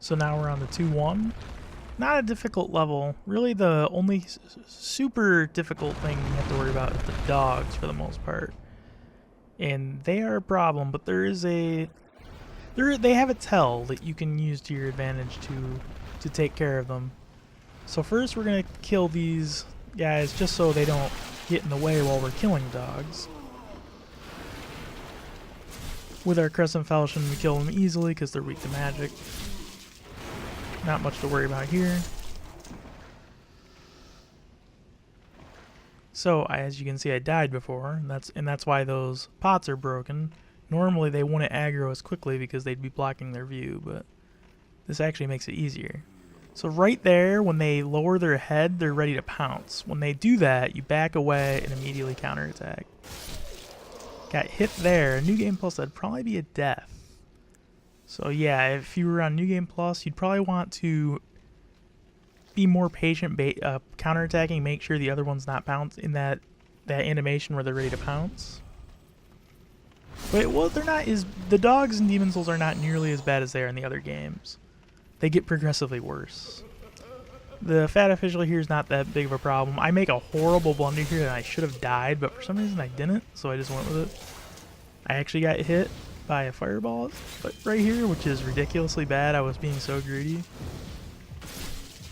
So now we're on the 2-1. Not a difficult level. Really the only super difficult thing you have to worry about is the dogs for the most part. And they are a problem, but there is a... They have a tell that you can use to your advantage to take care of them. So first we're going to kill these guys just so they don't get in the way while we're killing dogs. With our Crescent Falchion we kill them easily because they're weak to magic. Not much to worry about here. So as you can see I died before, and that's why those pots are broken. Normally they wouldn't aggro as quickly because they'd be blocking their view, but this actually makes it easier. So right there, when they lower their head, they're ready to pounce. When they do that, you back away and immediately counterattack. Got hit there. New Game Plus, that'd probably be a death. So yeah, if you were on New Game Plus, you'd probably want to be more patient counterattacking, make sure the other one's not pounce in that animation where they're ready to pounce. But well, they're not as... The dogs in Demon Souls are not nearly as bad as they are in the other games. They get progressively worse. The fat official here is not that big of a problem. I make a horrible blunder here and I should have died, but for some reason I didn't, so I just went with it. I actually got hit by a fireball right here, which is ridiculously bad. I was being so greedy.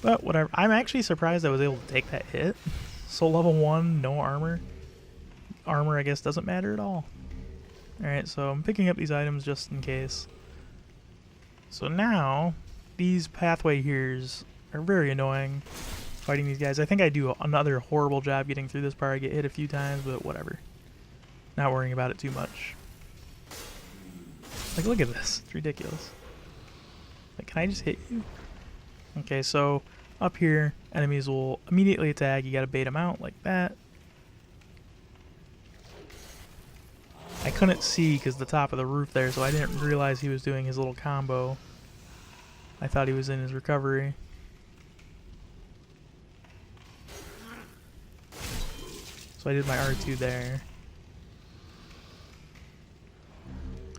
But whatever. I'm actually surprised I was able to take that hit. So level 1, no armor. Armor, I guess, doesn't matter at all. Alright, so I'm picking up these items just in case. So now, these pathway here's are very annoying, fighting these guys. I think I do another horrible job getting through this part. I get hit a few times, but whatever. Not worrying about it too much. Like, look at this. It's ridiculous. Like, can I just hit you? Okay, so up here, enemies will immediately attack. You gotta bait them out like that. I couldn't see because the top of the roof there, so I didn't realize he was doing his little combo. I thought he was in his recovery. So I did my R2 there.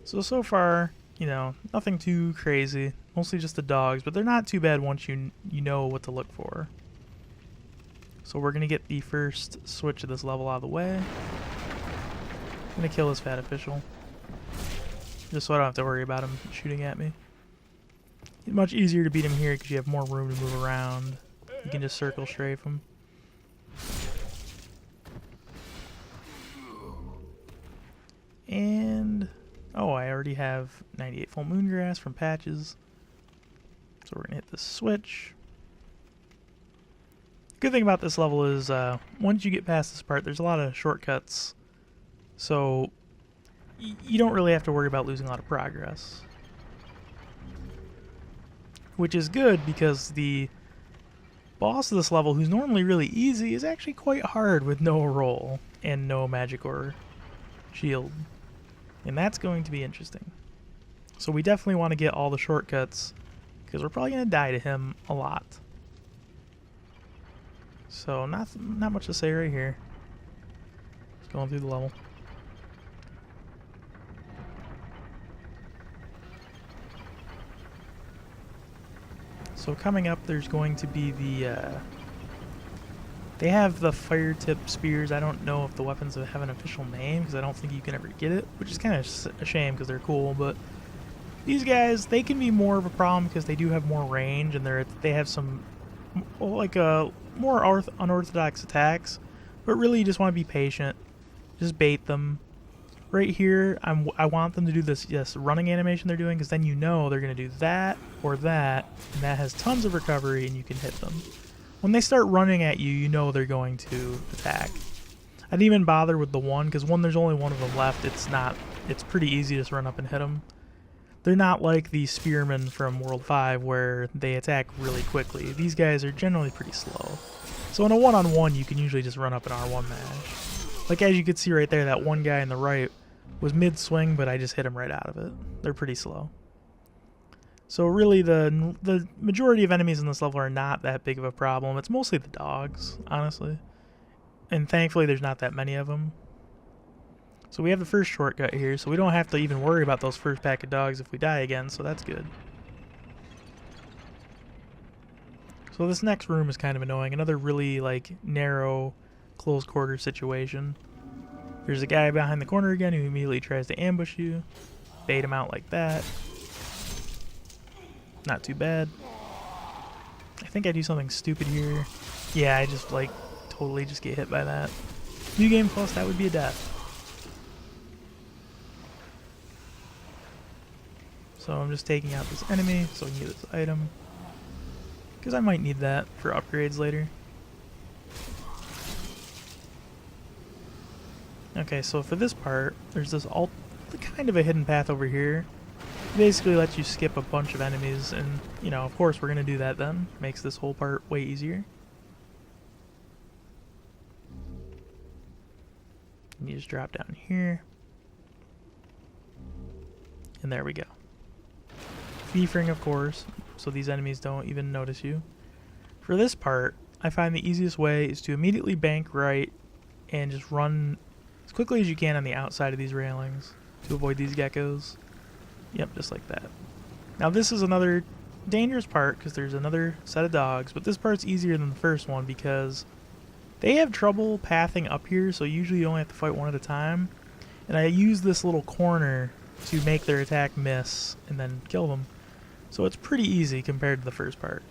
So far, you know, nothing too crazy. Mostly just the dogs, but they're not too bad once you know what to look for. So we're going to get the first switch of this level out of the way. I'm going to kill this fat official. Just so I don't have to worry about him shooting at me. It's much easier to beat him here because you have more room to move around. You can just circle strafe him. And... oh, I already have 98 full moongrass from patches. So we're going to hit the switch. Good thing about this level is once you get past this part, there's a lot of shortcuts. So you don't really have to worry about losing a lot of progress. Which is good because the boss of this level, who's normally really easy, is actually quite hard with no roll and no magic or shield. And that's going to be interesting. So we definitely want to get all the shortcuts because we're probably going to die to him a lot. So not much to say right here. Just going through the level. So coming up, there's going to be the... they have the fire tip spears. I don't know if the weapons have an official name because I don't think you can ever get it, which is kind of a shame because they're cool. But these guys, they can be more of a problem because they do have more range and they have some like more unorthodox attacks. But really, you just want to be patient. Just bait them. Right here, I want them to do this running animation they're doing because then you know they're going to do that or that, and that has tons of recovery and you can hit them. When they start running at you, you know they're going to attack. I didn't even bother with the one because there's only one of them left. It's pretty easy to just run up and hit them. They're not like the spearmen from World 5 where they attack really quickly. These guys are generally pretty slow. So in a one-on-one, you can usually just run up an R1 mash. Like as you can see right there, that one guy on the right was mid-swing, but I just hit him right out of it. They're pretty slow. So really the majority of enemies in this level are not that big of a problem. It's mostly the dogs, honestly. And thankfully there's not that many of them. So we have the first shortcut here, so we don't have to even worry about those first pack of dogs if we die again, so that's good. So this next room is kind of annoying. Another really, like, narrow, close quarter situation. There's a guy behind the corner again who immediately tries to ambush you. Bait him out like that. Not too bad. I think I do something stupid here. Yeah, I just, like, totally just get hit by that. New Game Plus, that would be a death. So I'm just taking out this enemy so I can get this item. Because I might need that for upgrades later. Okay, so for this part, there's this kind of a hidden path over here. It basically lets you skip a bunch of enemies, and, you know, of course we're going to do that then. Makes this whole part way easier. And you just drop down here. And there we go. Keyfring, of course, so these enemies don't even notice you. For this part, I find the easiest way is to immediately bank right and just run as quickly as you can on the outside of these railings to avoid these geckos. Yep, just like that. Now this is another dangerous part because there's another set of dogs, but this part's easier than the first one because they have trouble pathing up here, so usually you only have to fight one at a time. And I use this little corner to make their attack miss and then kill them. So it's pretty easy compared to the first part.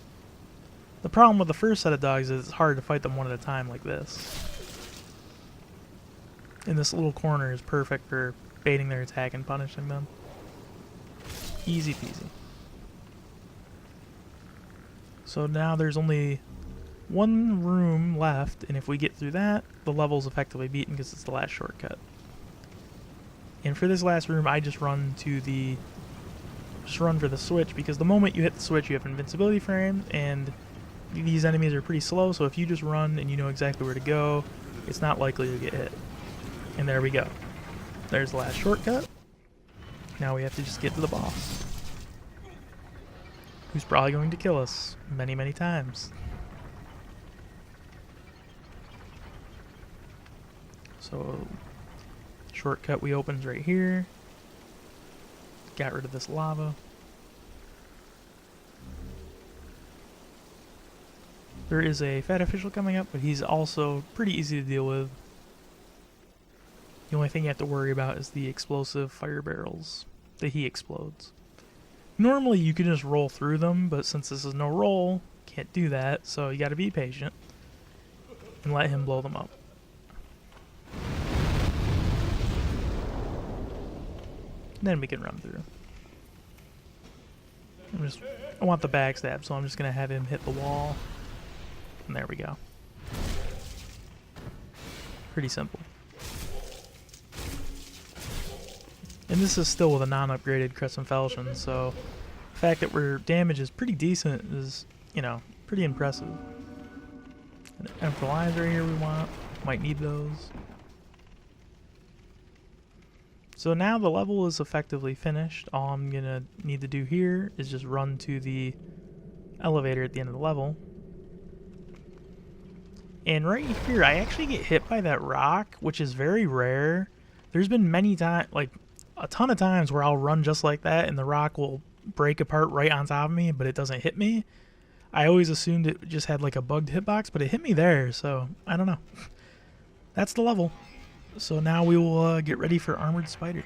The problem with the first set of dogs is it's hard to fight them one at a time like this. And this little corner is perfect for baiting their attack and punishing them. Easy peasy. So now there's only one room left, and if we get through that, the level's effectively beaten because it's the last shortcut. And for this last room, I just run for the switch, because the moment you hit the switch, you have invincibility frames, and these enemies are pretty slow, so if you just run and you know exactly where to go, it's not likely to get hit. And there we go. There's the last shortcut. Now we have to just get to the boss, who's probably going to kill us many, many times. So, shortcut we opened right here. Got rid of this lava. There is a fat official coming up, but he's also pretty easy to deal with. The only thing you have to worry about is the explosive fire barrels that he explodes. Normally you can just roll through them, but since this is no roll, can't do that, so you gotta be patient and let him blow them up. Then we can run through. I want the backstab, so I'm just gonna have him hit the wall. And there we go. Pretty simple. And this is still with a non-upgraded Crescent Falchion, so the fact that our damage is pretty decent is, you know, pretty impressive. And Emperor Lions right here we want. Might need those. So now the level is effectively finished. All I'm gonna need to do here is just run to the elevator at the end of the level. And right here, I actually get hit by that rock, which is very rare. There's been many times, like a ton of times, where I'll run just like that and the rock will break apart right on top of me, but it doesn't hit me. I always assumed it just had like a bugged hitbox, but it hit me there, so I don't know. That's the level. So now we will get ready for Armored Spider.